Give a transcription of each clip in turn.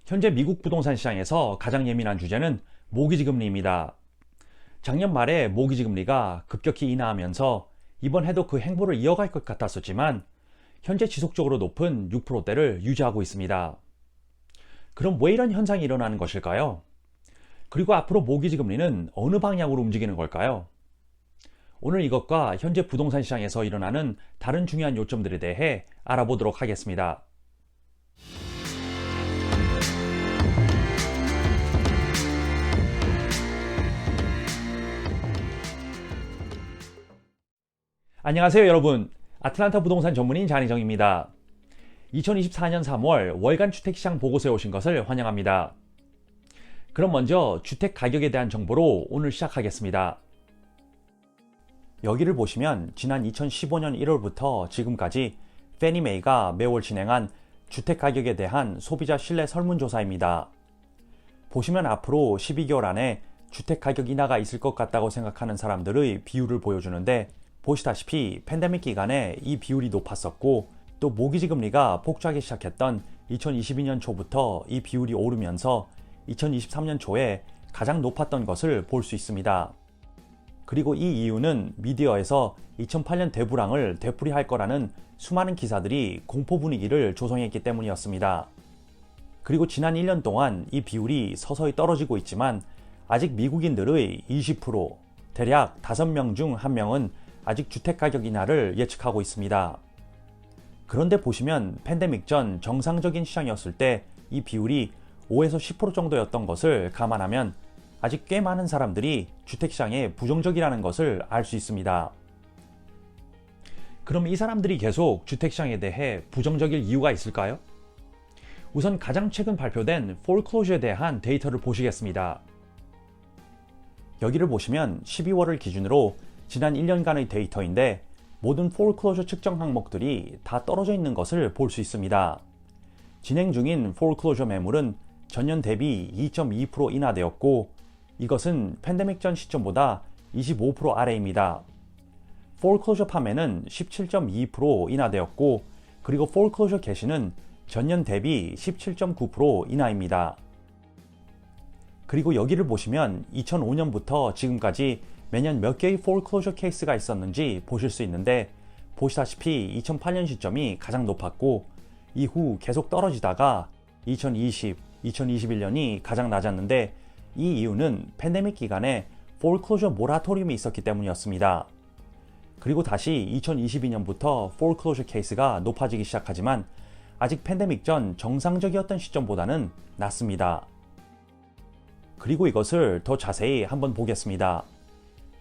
현재 미국 부동산 시장에서 가장 예민한 주제는 모기지 금리입니다. 작년 말에 모기지 금리가 급격히 인하하면서 이번 해도 그 행보를 이어갈 것 같았었지만 현재 지속적으로 높은 6%대를 유지하고 있습니다. 그럼 왜 이런 현상이 일어나는 것일까요? 그리고 앞으로 모기지 금리는 어느 방향으로 움직이는 걸까요? 오늘 이것과 현재 부동산 시장에서 일어나는 다른 중요한 요점들에 대해 알아보도록 하겠습니다. 안녕하세요 여러분. 아틀란타 부동산 전문인 장희정입니다. 2024년 3월 월간 주택시장 보고서에 오신 것을 환영합니다. 그럼 먼저 주택 가격에 대한 정보로 오늘 시작하겠습니다. 여기를 보시면 지난 2015년 1월부터 지금까지 페니메이가 매월 진행한 주택 가격에 대한 소비자 신뢰 설문조사입니다. 보시면 앞으로 12개월 안에 주택 가격 인하가 있을 것 같다고 생각하는 사람들의 비율을 보여주는데, 보시다시피 팬데믹 기간에 이 비율이 높았었고 또 모기지 금리가 폭주하기 시작했던 2022년 초부터 이 비율이 오르면서 2023년 초에 가장 높았던 것을 볼 수 있습니다. 그리고 이 이유는 미디어에서 2008년 대불황을 되풀이할 거라는 수많은 기사들이 공포 분위기를 조성했기 때문이었습니다. 그리고 지난 1년 동안 이 비율이 서서히 떨어지고 있지만 아직 미국인들의 20%, 대략 5명 중 1명은 아직 주택가격 인하를 예측하고 있습니다. 그런데 보시면 팬데믹 전 정상적인 시장이었을 때 이 비율이 5에서 10% 정도였던 것을 감안하면 아직 꽤 많은 사람들이 주택시장에 부정적이라는 것을 알 수 있습니다. 그럼 이 사람들이 계속 주택시장에 대해 부정적일 이유가 있을까요? 우선 가장 최근 발표된 foreclosure에 대한 데이터를 보시겠습니다. 여기를 보시면 12월을 기준으로 지난 1년간의 데이터인데 모든 foreclosure 측정 항목들이 다 떨어져 있는 것을 볼 수 있습니다. 진행 중인 foreclosure 매물은 전년 대비 2.2% 인하되었고 이것은 팬데믹 전 시점보다 25% 아래입니다. foreclosure 판매는 17.2% 인하되었고 그리고 foreclosure 개시는 전년 대비 17.9% 인하입니다. 그리고 여기를 보시면 2005년부터 지금까지 매년 몇 개의 foreclosure 케이스가 있었는지 보실 수 있는데, 보시다시피 2008년 시점이 가장 높았고 이후 계속 떨어지다가 2020, 2021년이 가장 낮았는데 이 이유는 팬데믹 기간에 foreclosure 모라토리움이 있었기 때문이었습니다. 그리고 다시 2022년부터 foreclosure 케이스가 높아지기 시작하지만 아직 팬데믹 전 정상적이었던 시점보다는 낮습니다. 그리고 이것을 더 자세히 한번 보겠습니다.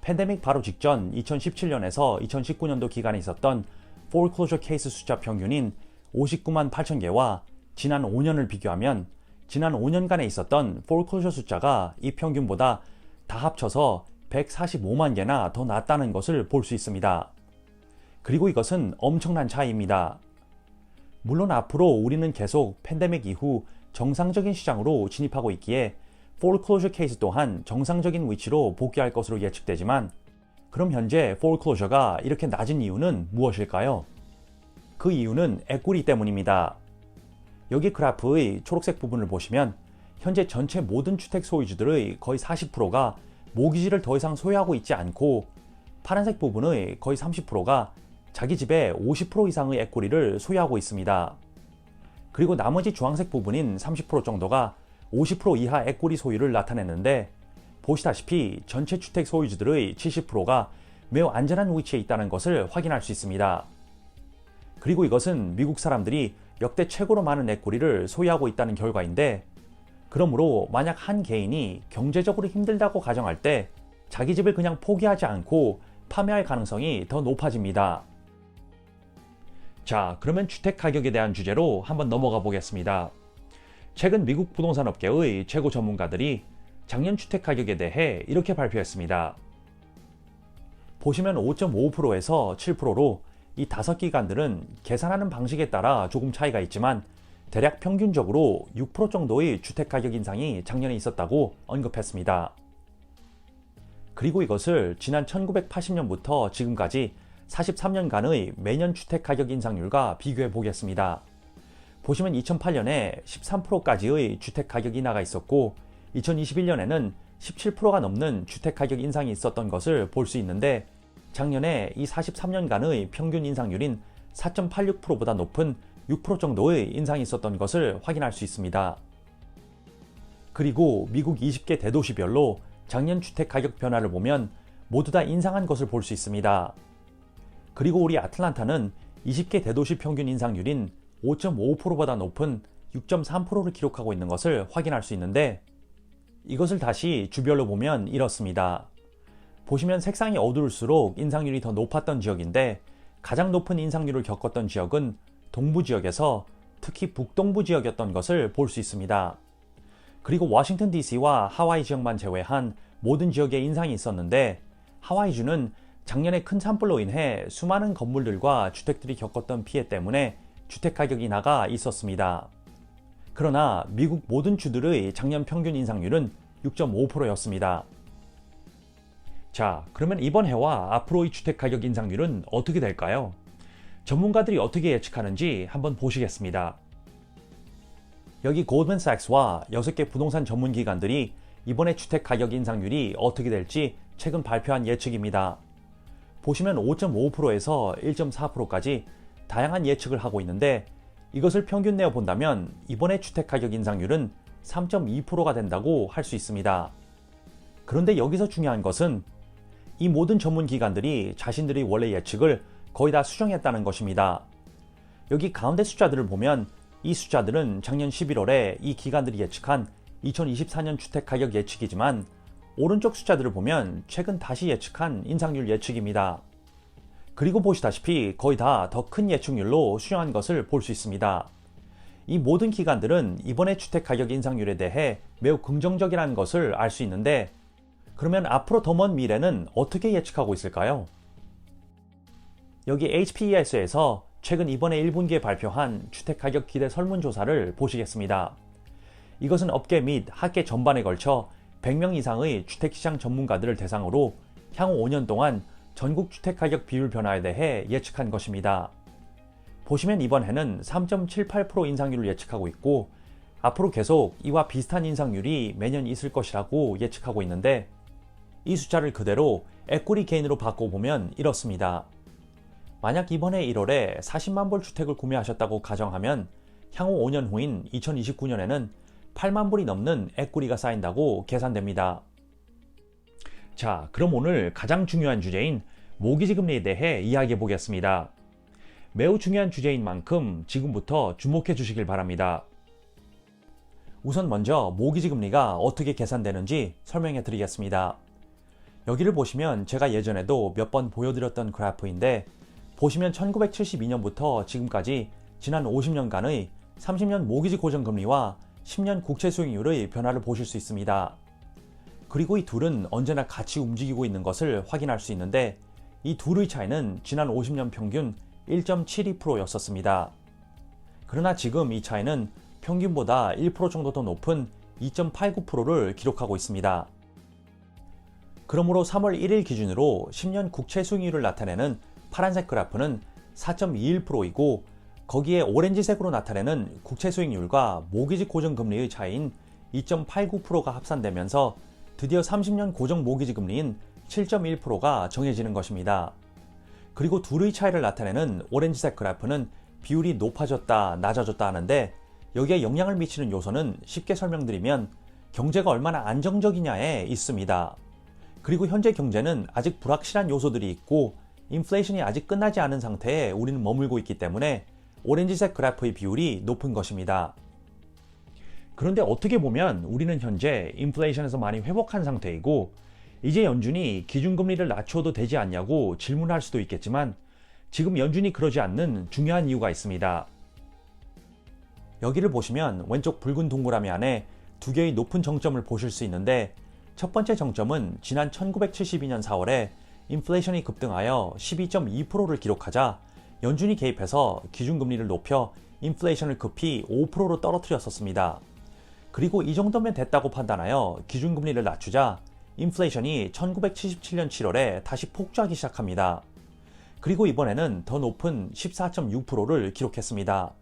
팬데믹 바로 직전 2017년에서 2019년도 기간에 있었던 foreclosure 케이스 숫자 평균인 59만 8천 개와 지난 5년을 비교하면 지난 5년간에 있었던 foreclosure 숫자가 이 평균보다 다 합쳐서 145만 개나 더 낮다는 것을 볼 수 있습니다. 그리고 이것은 엄청난 차이입니다. 물론 앞으로 우리는 계속 팬데믹 이후 정상적인 시장으로 진입하고 있기에 foreclosure 케이스 또한 정상적인 위치로 복귀할 것으로 예측되지만, 그럼 현재 foreclosure가 이렇게 낮은 이유는 무엇일까요? 그 이유는 에quity 때문입니다. 여기 그래프의 초록색 부분을 보시면 현재 전체 모든 주택 소유주들의 거의 40%가 모기지를 더 이상 소유하고 있지 않고, 파란색 부분의 거의 30%가 자기 집의 50% 이상의 에quity를 소유하고 있습니다. 그리고 나머지 주황색 부분인 30% 정도가 50% 이하 에quity 소유를 나타내는데, 보시다시피 전체 주택 소유주들의 70%가 매우 안전한 위치에 있다는 것을 확인할 수 있습니다. 그리고 이것은 미국 사람들이 역대 최고로 많은 에quity를 소유하고 있다는 결과인데, 그러므로 만약 한 개인이 경제적으로 힘들다고 가정할 때 자기 집을 그냥 포기하지 않고 판매할 가능성이 더 높아집니다. 자, 그러면 주택 가격에 대한 주제로 한번 넘어가 보겠습니다. 최근 미국 부동산 업계의 최고 전문가들이 작년 주택 가격에 대해 이렇게 발표했습니다. 보시면 5.5%에서 7%로 이 5기관들은 계산하는 방식에 따라 조금 차이가 있지만 대략 평균적으로 6% 정도의 주택 가격 인상이 작년에 있었다고 언급했습니다. 그리고 이것을 지난 1980년부터 지금까지 43년간의 매년 주택 가격 인상률과 비교해 보겠습니다. 보시면 2008년에 13%까지의 주택 가격 인하가 있었고 2021년에는 17%가 넘는 주택 가격 인상이 있었던 것을 볼 수 있는데 작년에 이 43년간의 평균 인상률인 4.86%보다 높은 6% 정도의 인상이 있었던 것을 확인할 수 있습니다. 그리고 미국 20개 대도시별로 작년 주택 가격 변화를 보면 모두 다 인상한 것을 볼 수 있습니다. 그리고 우리 아틀란타는 20개 대도시 평균 인상률인 5.55%보다 높은 6.3%를 기록하고 있는 것을 확인할 수 있는데 이것을 다시 주별로 보면 이렇습니다. 보시면 색상이 어두울수록 인상률이 더 높았던 지역인데 가장 높은 인상률을 겪었던 지역은 동부 지역에서 특히 북동부 지역이었던 것을 볼 수 있습니다. 그리고 워싱턴 DC와 하와이 지역만 제외한 모든 지역에 인상이 있었는데 하와이주는 작년에 큰 산불로 인해 수많은 건물들과 주택들이 겪었던 피해 때문에 주택 가격 인하가 있었습니다. 그러나 미국 모든 주들의 작년 평균 인상률은 6.5%였습니다. 자, 그러면 이번 해와 앞으로의 주택 가격 인상률은 어떻게 될까요? 전문가들이 어떻게 예측하는지 한번 보시겠습니다. 여기 골드맨삭스와 6개 부동산 전문 기관들이 이번에 주택 가격 인상률이 어떻게 될지 최근 발표한 예측입니다. 보시면 5.5%에서 1.4%까지 다양한 예측을 하고 있는데 이것을 평균 내어 본다면 이번에 주택 가격 인상률은 3.2%가 된다고 할 수 있습니다. 그런데 여기서 중요한 것은 이 모든 전문 기관들이 자신들의 원래 예측을 거의 다 수정했다는 것입니다. 여기 가운데 숫자들을 보면 이 숫자들은 작년 11월에 이 기관들이 예측한 2024년 주택 가격 예측이지만 오른쪽 숫자들을 보면 최근 다시 예측한 인상률 예측입니다. 그리고 보시다시피 거의 다 더 큰 예측률로 수정한 것을 볼 수 있습니다. 이 모든 기관들은 이번에 주택 가격 인상률에 대해 매우 긍정적이라는 것을 알 수 있는데 그러면 앞으로 더 먼 미래는 어떻게 예측하고 있을까요? 여기 HPES에서 최근 이번에 1분기에 발표한 주택가격 기대 설문조사를 보시겠습니다. 이것은 업계 및 학계 전반에 걸쳐 100명 이상의 주택시장 전문가들을 대상으로 향후 5년 동안 전국 주택가격 비율 변화에 대해 예측한 것입니다. 보시면 이번 해는 3.78% 인상률을 예측하고 있고 앞으로 계속 이와 비슷한 인상률이 매년 있을 것이라고 예측하고 있는데 이 숫자를 그대로 에quity gain으로 바꿔보면 이렇습니다. 만약 이번해 1월에 40만 불 주택을 구매하셨다고 가정하면 향후 5년 후인 2029년에는 8만 불이 넘는 에quity 쌓인다고 계산됩니다. 자, 그럼 오늘 가장 중요한 주제인 모기지 금리에 대해 이야기해 보겠습니다. 매우 중요한 주제인 만큼 지금부터 주목해 주시길 바랍니다. 우선 먼저 모기지 금리가 어떻게 계산되는지 설명해 드리겠습니다. 여기를 보시면 제가 예전에도 몇 번 보여드렸던 그래프인데 보시면 1972년부터 지금까지 지난 50년간의 30년 모기지 고정금리와 10년 국채 수익률의 변화를 보실 수 있습니다. 그리고 이 둘은 언제나 같이 움직이고 있는 것을 확인할 수 있는데 이 둘의 차이는 지난 50년 평균 1.72%였었습니다. 그러나 지금 이 차이는 평균보다 1% 정도 더 높은 2.89%를 기록하고 있습니다. 그러므로 3월 1일 기준으로 10년 국채 수익률을 나타내는 파란색 그래프는 4.21%이고 거기에 오렌지색으로 나타내는 국채 수익률과 모기지 고정금리의 차이인 2.89%가 합산되면서 드디어 30년 고정 모기지 금리인 7.1%가 정해지는 것입니다. 그리고 둘의 차이를 나타내는 오렌지색 그래프는 비율이 높아졌다, 낮아졌다 하는데 여기에 영향을 미치는 요소는 쉽게 설명드리면 경제가 얼마나 안정적이냐에 있습니다. 그리고 현재 경제는 아직 불확실한 요소들이 있고 인플레이션이 아직 끝나지 않은 상태에 우리는 머물고 있기 때문에 오렌지색 그래프의 비율이 높은 것입니다. 그런데 어떻게 보면 우리는 현재 인플레이션에서 많이 회복한 상태이고 이제 연준이 기준금리를 낮춰도 되지 않냐고 질문할 수도 있겠지만 지금 연준이 그러지 않는 중요한 이유가 있습니다. 여기를 보시면 왼쪽 붉은 동그라미 안에 두 개의 높은 정점을 보실 수 있는데 첫 번째 정점은 지난 1972년 4월에 인플레이션이 급등하여 12.2%를 기록하자 연준이 개입해서 기준금리를 높여 인플레이션을 급히 5%로 떨어뜨렸었습니다. 그리고 이 정도면 됐다고 판단하여 기준금리를 낮추자 인플레이션이 1977년 7월에 다시 폭주하기 시작합니다. 그리고 이번에는 더 높은 14.6%를 기록했습니다.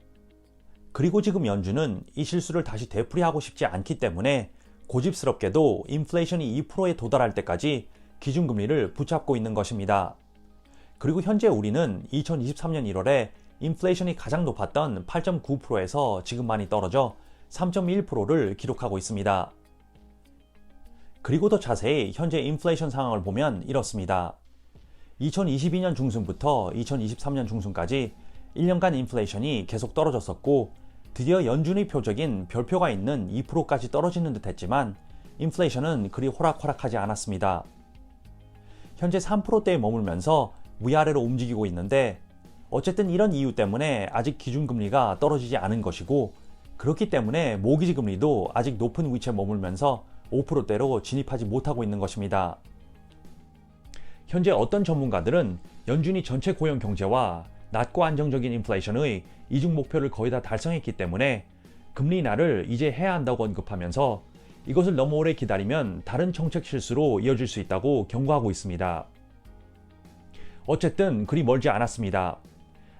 그리고 지금 연준은 이 실수를 다시 되풀이하고 싶지 않기 때문에 고집스럽게도 인플레이션이 2%에 도달할 때까지 기준금리를 붙잡고 있는 것입니다. 그리고 현재 우리는 2023년 1월에 인플레이션이 가장 높았던 8.9%에서 지금 많이 떨어져 3.1%를 기록하고 있습니다. 그리고 더 자세히 현재 인플레이션 상황을 보면 이렇습니다. 2022년 중순부터 2023년 중순까지 1년간 인플레이션이 계속 떨어졌었고 드디어 연준의 표적인 별표가 있는 2%까지 떨어지는 듯 했지만 인플레이션은 그리 호락호락하지 않았습니다. 현재 3%대에 머물면서 위아래로 움직이고 있는데 어쨌든 이런 이유 때문에 아직 기준금리가 떨어지지 않은 것이고 그렇기 때문에 모기지 금리도 아직 높은 위치에 머물면서 5%대로 진입하지 못하고 있는 것입니다. 현재 어떤 전문가들은 연준이 전체 고용 경제와 낮고 안정적인 인플레이션의 이중 목표를 거의 다 달성했기 때문에 금리 인하를 이제 해야 한다고 언급하면서 이것을 너무 오래 기다리면 다른 정책 실수로 이어질 수 있다고 경고하고 있습니다. 어쨌든 그리 멀지 않았습니다.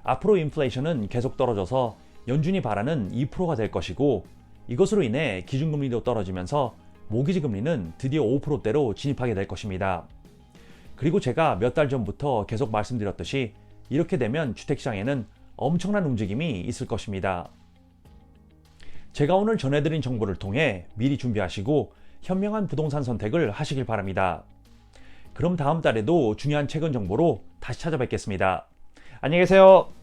앞으로 인플레이션은 계속 떨어져서 연준이 바라는 2%가 될 것이고 이것으로 인해 기준금리도 떨어지면서 모기지 금리는 드디어 5%대로 진입하게 될 것입니다. 그리고 제가 몇 달 전부터 계속 말씀드렸듯이 이렇게 되면 주택시장에는 엄청난 움직임이 있을 것입니다. 제가 오늘 전해드린 정보를 통해 미리 준비하시고 현명한 부동산 선택을 하시길 바랍니다. 그럼 다음 달에도 중요한 최근 정보로 다시 찾아뵙겠습니다. 안녕히 계세요.